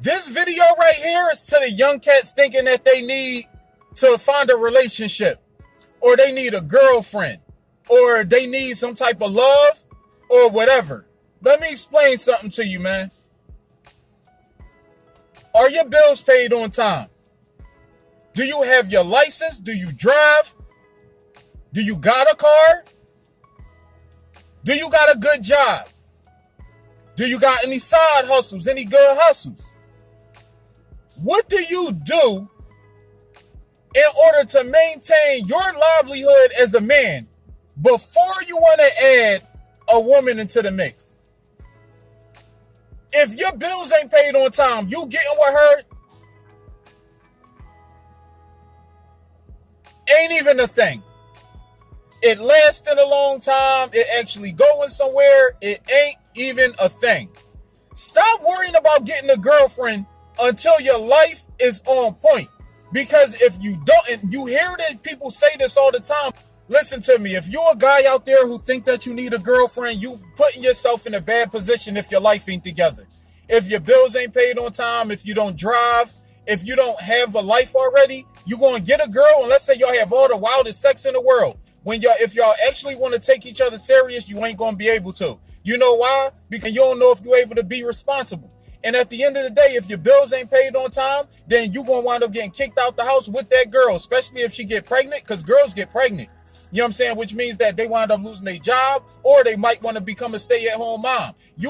This video right here is to the young cats thinking that they need to find a relationship, or they need a girlfriend, or they need some type of love, or whatever. Let me explain something to you, man. Are your bills paid on time? Do you have your license? Do you drive? Do you got a car? Do you got a good job? Do you got any side hustles, any good hustles? What do you do in order to maintain your livelihood as a man before you want to add a woman into the mix? If your bills ain't paid on time, you getting with her ain't even a thing. It lasting a long time. It actually going somewhere. It ain't even a thing. Stop worrying about getting a girlfriend until your life is on point. Because if you don't, and you hear that people say this all the time, listen to me. If you're a guy out there who think that you need a girlfriend, you putting yourself in a bad position if your life ain't together. If your bills ain't paid on time, if you don't drive, if you don't have a life already, you going to get a girl, and let's say y'all have all the wildest sex in the world. If y'all actually want to take each other serious, you ain't going to be able to. You know why? Because you don't know if you're able to be responsible. And at the end of the day, if your bills ain't paid on time, then you're going to wind up getting kicked out the house with that girl, especially if she get pregnant, because girls get pregnant. You know what I'm saying? Which means that they wind up losing their job, or they might want to become a stay-at-home mom. If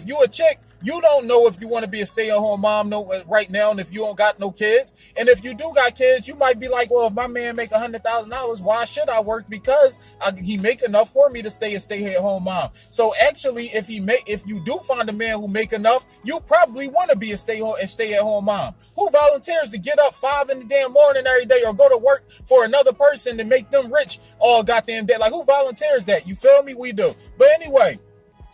you a chick, you don't know if you want to be a stay-at-home mom right now, and if you don't got no kids. And if you do got kids, you might be like, well, if my man make $100,000, why should I work? Because he make enough for me to stay a stay-at-home mom. So actually, if you do find a man who make enough, you probably want to be a stay-at-home mom. Who volunteers to get up 5 in the damn morning every day, or go to work for another person to make them rich all goddamn day? Like, who volunteers that? You feel me? We do. But anyway,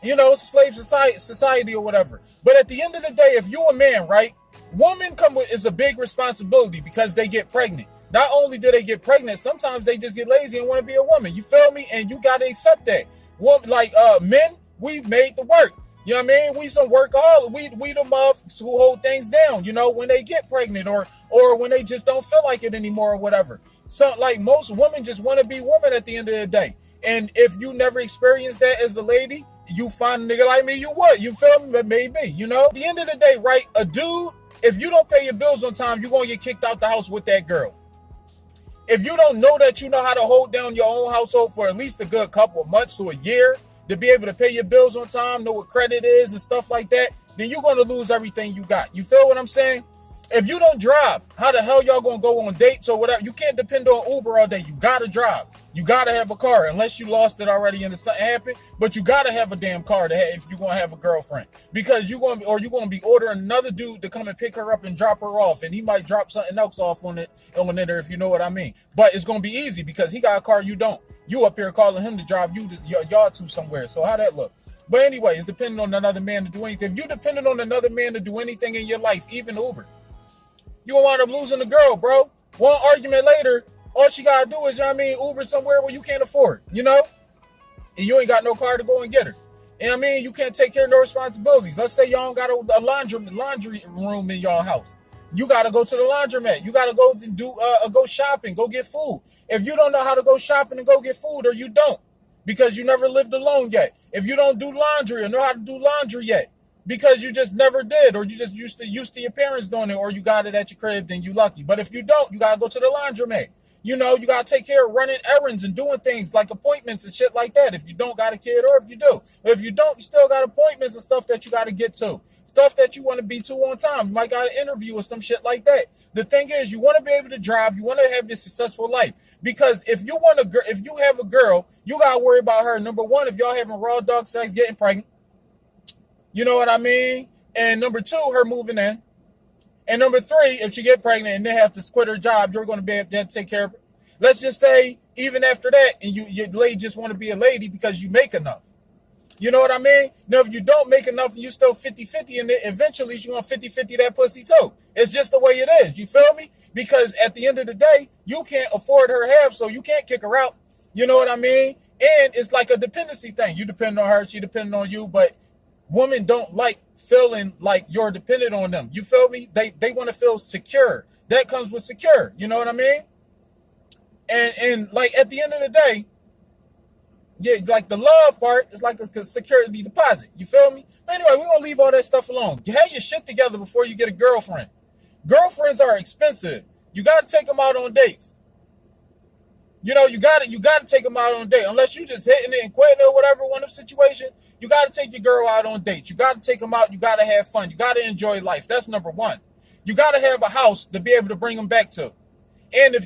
you know, it's a slave society or whatever. But at the end of the day, if you're a man, right, women is a big responsibility because they get pregnant. Not only do they get pregnant, sometimes they just get lazy and want to be a woman. You feel me? And you got to accept that. Men, we made the work. You know what I mean? We some workaholics. We the muffs who hold things down, you know, when they get pregnant or when they just don't feel like it anymore or whatever. So like most women just want to be women at the end of the day. And if you never experienced that as a lady, you find a nigga like me, you would. You feel me? But maybe, you know? At the end of the day, right, a dude, if you don't pay your bills on time, you're going to get kicked out the house with that girl. If you don't know that you know how to hold down your own household for at least a good couple of months to a year to be able to pay your bills on time, know what credit is and stuff like that, then you're going to lose everything you got. You feel what I'm saying? If you don't drive, how the hell y'all going to go on dates or whatever? You can't depend on Uber all day. You got to drive. You got to have a car, unless you lost it already and something happened. But you got to have a damn car to have if you're going to have a girlfriend. Because you're going to be ordering another dude to come and pick her up and drop her off. And he might drop something else off on it, if you know what I mean. But it's going to be easy because he got a car, you don't. You up here calling him to drive y'all to somewhere. So how that look? But anyway, it's depending on another man to do anything. If you depending on another man to do anything in your life, even Uber, you gonna wind up losing the girl, bro. One argument later, all she gotta do is, Uber somewhere where you can't afford, you know? And you ain't got no car to go and get her. And you can't take care of no responsibilities. Let's say y'all don't got a laundry room in y'all house. You gotta go to the laundromat. You gotta go go shopping, go get food. If you don't know how to go shopping and go get food, or you don't, because you never lived alone yet. If you don't do laundry or know how to do laundry yet, because you just never did, or you just used to your parents doing it, or you got it at your crib, then you lucky. But if you don't, you got to go to the laundromat. You know, you got to take care of running errands and doing things like appointments and shit like that. If you don't got a kid, or if you do. If you don't, you still got appointments and stuff that you got to get to. Stuff that you want to be to on time. You might got an interview or some shit like that. The thing is, you want to be able to drive. You want to have your successful life. Because if you have a girl, you got to worry about her. Number one, if y'all having raw dog sex, getting pregnant. You know what I mean? And number two, her moving in. And number three, if she get pregnant and then have to quit her job, you're going to be able to take care of her. Let's just say, even after that, and your lady just want to be a lady because you make enough. You know what I mean? Now, if you don't make enough and you still 50-50, and eventually you're going to 50-50 that pussy too. It's just the way it is. You feel me? Because at the end of the day, you can't afford her half, so you can't kick her out. You know what I mean? And it's like a dependency thing. You depend on her, she depends on you, but Women don't like feeling like you're dependent on them. You feel me? They want to feel secure. That comes with secure. You know what I mean? And like at the end of the day, yeah, like the love part is like a security deposit. You feel me? But anyway, we're gonna leave all that stuff alone. You have your shit together before you get a girlfriend. Girlfriends are expensive. You gotta take them out on dates. You know, you gotta take them out on a date. Unless you just hitting it and quitting or whatever, one of the situations, you gotta take your girl out on dates. You gotta take them out. You gotta have fun. You gotta enjoy life. That's number one. You gotta have a house to be able to bring them back to. And if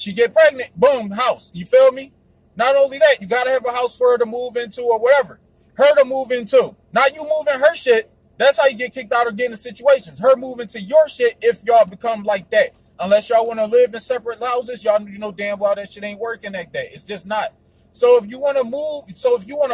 she get pregnant, boom, house. You feel me? Not only that, you gotta have a house for her to move into or whatever. Her to move into. Not you moving her shit. That's how you get kicked out or get into situations. Her moving to your shit if y'all become like that. Unless y'all want to live in separate houses, y'all know damn well that shit ain't working like that. It's just not. So if you want to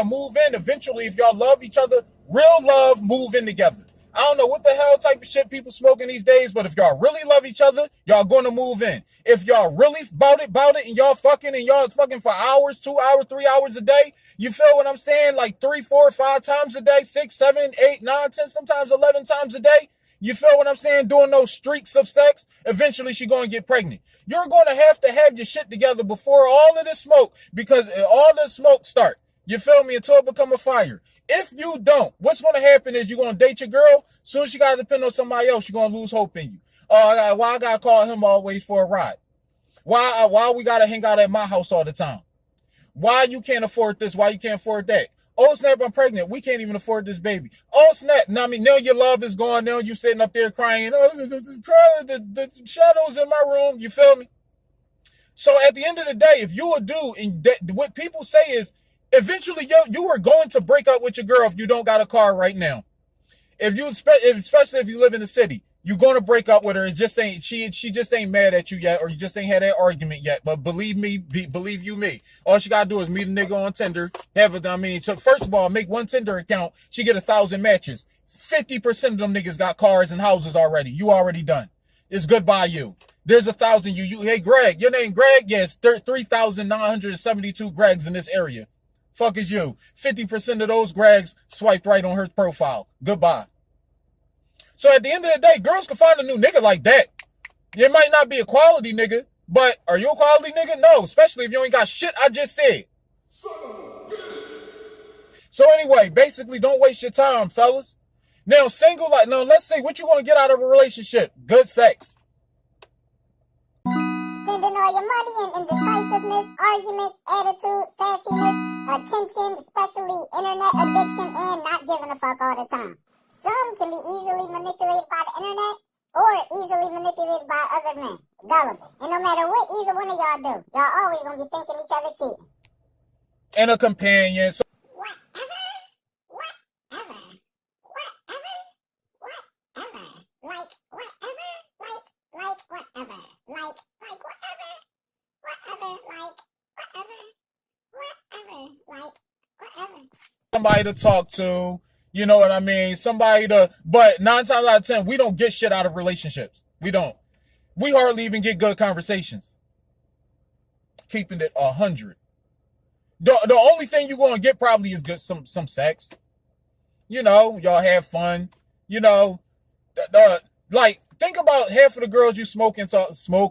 move in, eventually, if y'all love each other, real love, move in together. I don't know what the hell type of shit people smoking these days, but if y'all really love each other, y'all going to move in. If y'all really about it, and y'all fucking for hours, 2 hours, 3 hours a day, you feel what I'm saying? Like 3, 4, 5 times a day, 6, 7, 8, 9, 10, sometimes 11 times a day. You feel what I'm saying? Doing those streaks of sex, eventually she's going to get pregnant. You're going to have your shit together before all of this smoke, because all the smoke start. You feel me? Until it become a fire. If you don't, what's going to happen is you're going to date your girl. Soon as you got to depend on somebody else, you're going to lose hope in you. Why I got to call him always for a ride? Why we got to hang out at my house all the time? Why you can't afford this? Why you can't afford that? Oh, snap, I'm pregnant. We can't even afford this baby. Oh, snap. Now, now your love is gone. Now you sitting up there crying. Oh, the shadows in my room. You feel me? So at the end of the day, if you would do, and what people say is, eventually you are going to break up with your girl if you don't got a car right now. Especially if you live in the city, you're going to break up with her. It's just ain't she just ain't mad at you yet, or you just ain't had that argument yet. But believe you me, all she gotta do is meet a nigga on Tinder. So first of all, make one Tinder account. She get 1,000 matches. 50% of them niggas got cars and houses already. You already done. It's goodbye you. There's 1,000 you. Hey Greg, your name Greg? Yes, 3,972 Gregs in this area. Fuck is you. 50% of those Gregs swiped right on her profile. Goodbye. So at the end of the day, girls can find a new nigga like that. It might not be a quality nigga, but are you a quality nigga? No, especially if you ain't got shit I just said. So anyway, basically, don't waste your time, fellas. Now, let's say what you want to get out of a relationship. Good sex. Spending all your money in indecisiveness, arguments, attitude, sassiness, attention, especially internet addiction, and not giving a fuck all the time. Some can be easily manipulated by the internet or easily manipulated by other men. Gullible. And no matter what either one of y'all do, y'all always gonna be thinking each other cheating. And a companion. So whatever. Like whatever. Somebody to talk to, you know what I mean? But 9 times out of 10, we don't get shit out of relationships. We don't. We hardly even get good conversations. Keeping it 100. The only thing you're going to get probably is some sex. You know, y'all have fun. You know, like, think about half of the girls you smoke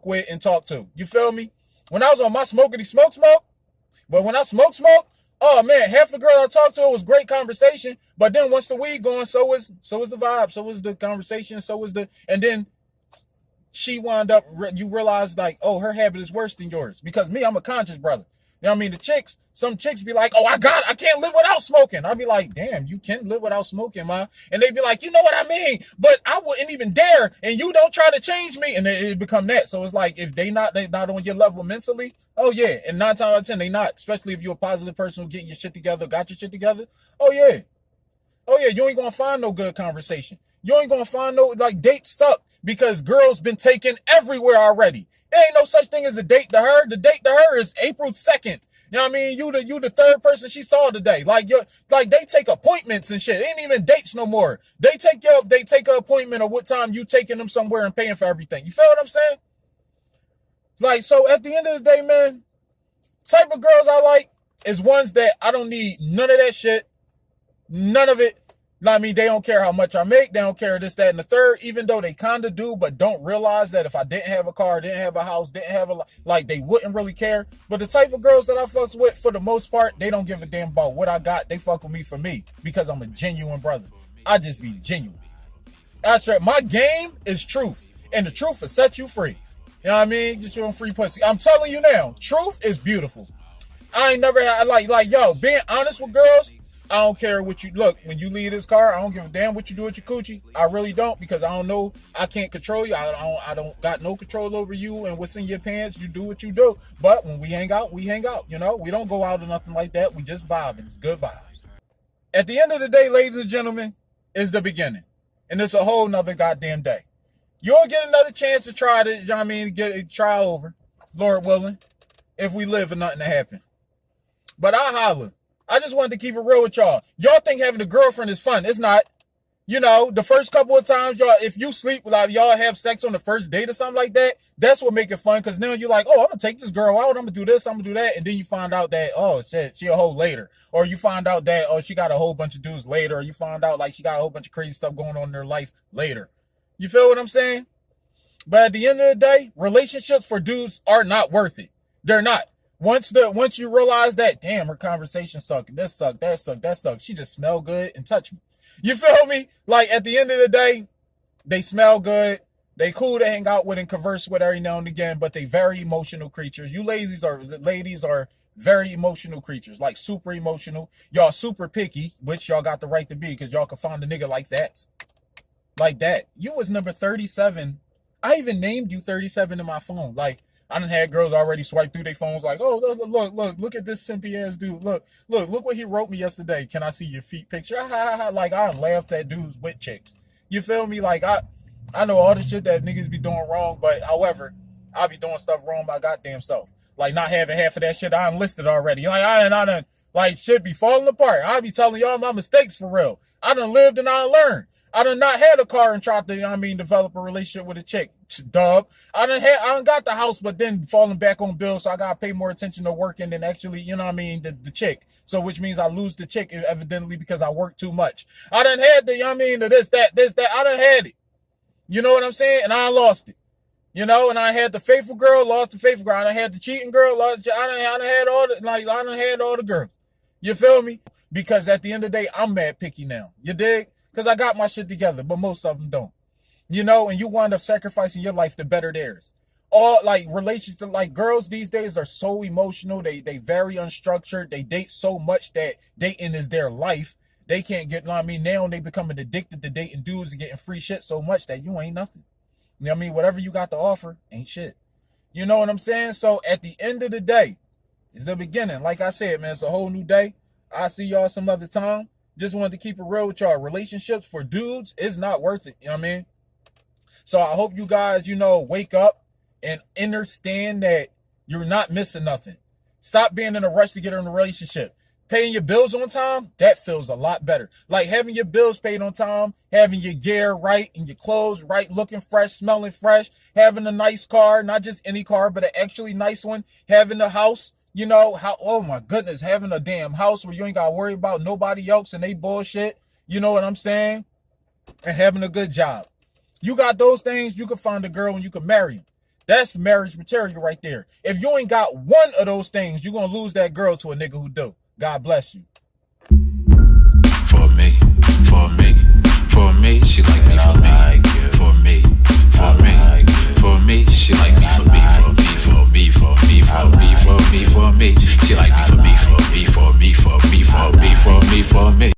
with and talk to. You feel me? When I was on my smokity smoke, but when I smoke, oh man, half the girl I talked to was great conversation. But then once the weed going, so was the vibe, so was the conversation, and then she wound up, you realize like, oh, her habit is worse than yours. Because me, I'm a conscious brother. You know what I mean? Some chicks be like, oh, I can't live without smoking. I'll be like, damn, you can't live without smoking, man. And they be like, you know what I mean? But I wouldn't even dare. And you don't try to change me. And it become that. So it's like, if they not on your level mentally, oh yeah. And 9 times out of 10, they not. Especially if you're a positive person who getting your shit together, got your shit together. Oh yeah. You ain't gonna find no good conversation. You ain't gonna find dates suck because girls been taken everywhere already. There ain't no such thing as a date to her. The date to her is April 2nd. You know what I mean? You the third person she saw today. Like they take appointments and shit. It ain't even dates no more. They take an appointment of what time you taking them somewhere and paying for everything. You feel what I'm saying? Like, so at the end of the day, man, type of girls I like is ones that I don't need none of that shit. None of it. I mean, they don't care how much I make. They don't care this, that, and the third, even though they kind of do, but don't realize that if I didn't have a car, didn't have a house, didn't have like, they wouldn't really care. But the type of girls that I fucks with, for the most part, they don't give a damn about what I got. They fuck with me for me because I'm a genuine brother. I just be genuine. That's right. My game is truth, and the truth will set you free. You know what I mean? Get you on free pussy. I'm telling you now, truth is beautiful. I ain't never had, yo, being honest with girls, I don't care what you look. When you leave this car, I don't give a damn what you do with your coochie. I really don't, because I don't know. I can't control you. I don't got no control over you and what's in your pants. You do what you do. But when we hang out, we hang out. You know, we don't go out or nothing like that. We just vibe. It's good vibes. At the end of the day, ladies and gentlemen, is the beginning, and it's a whole nother goddamn day. You'll get another chance to try to, you know what I mean, try over, Lord willing, if we live for nothing to happen. But I holler. I just wanted to keep it real with y'all. Y'all think having a girlfriend is fun. It's not. You know, the first couple of times, y'all, if you sleep, like y'all have sex on the first date or something like that, that's what make it fun. Because then you're like, oh, I'm going to take this girl out. I'm going to do this. I'm going to do that. And then you find out that, oh, shit, she a hoe later. Or you find out that, oh, she got a whole bunch of dudes later. Or you find out like she got a whole bunch of crazy stuff going on in her life later. You feel what I'm saying? But at the end of the day, relationships for dudes are not worth it. They're not. Once you realize that, damn, her conversation sucked, this sucked, that sucked, that sucked, she just smell good and touch me. You feel me? Like, at the end of the day, they smell good, they cool to hang out with and converse with every now and again, but they very emotional creatures. You ladies are very emotional creatures, like super emotional. Y'all super picky, which y'all got the right to be, because y'all can find a nigga like that. Like that. You was number 37. I even named you 37 in my phone. Like, I done had girls already swipe through their phones like, oh, look at this simpy ass dude. Look what he wrote me yesterday. Can I see your feet picture? Like, I laughed at dudes with chicks. You feel me? Like, I know all the shit that niggas be doing wrong, but however, I be doing stuff wrong by goddamn self. Like, not having half of that shit I enlisted already. Like, I done, like, shit be falling apart. I be telling y'all my mistakes for real. I done lived and I learned. I done not had a car and tried to, develop a relationship with a chick. Dub. I done got the house, but then falling back on bills, so I gotta pay more attention to working than actually, the chick. So which means I lose the chick evidently because I work too much. I done had the, this, that. I done had it. You know what I'm saying? And I lost it. And I had the faithful girl, lost the faithful girl. I done had the cheating girl, lost. I done had all the girls. You feel me? Because at the end of the day, I'm mad picky now. You dig? Because I got my shit together, but most of them don't. And you wind up sacrificing your life to better theirs. All, like, relationships, like, girls these days are so emotional. They very unstructured. They date so much that dating is their life. They can't get, now they becoming addicted to dating dudes and getting free shit so much that you ain't nothing. Whatever you got to offer ain't shit. You know what I'm saying? So at the end of the day, it's the beginning. Like I said, man, it's a whole new day. I'll see y'all some other time. Just wanted to keep it real with y'all. Relationships for dudes is not worth it. You know what I mean? So I hope you guys, wake up and understand that you're not missing nothing. Stop being in a rush to get in a relationship. Paying your bills on time, that feels a lot better. Like having your bills paid on time, having your gear right and your clothes right, looking fresh, smelling fresh, having a nice car, not just any car, but an actually nice one, having a house. Oh my goodness, having a damn house where you ain't got to worry about nobody else and they bullshit. You know what I'm saying? And having a good job. You got those things, you can find a girl and you can marry them. That's marriage material right there. If you ain't got one of those things, you're going to lose that girl to a nigga who do. God bless you. For me, she like me for me.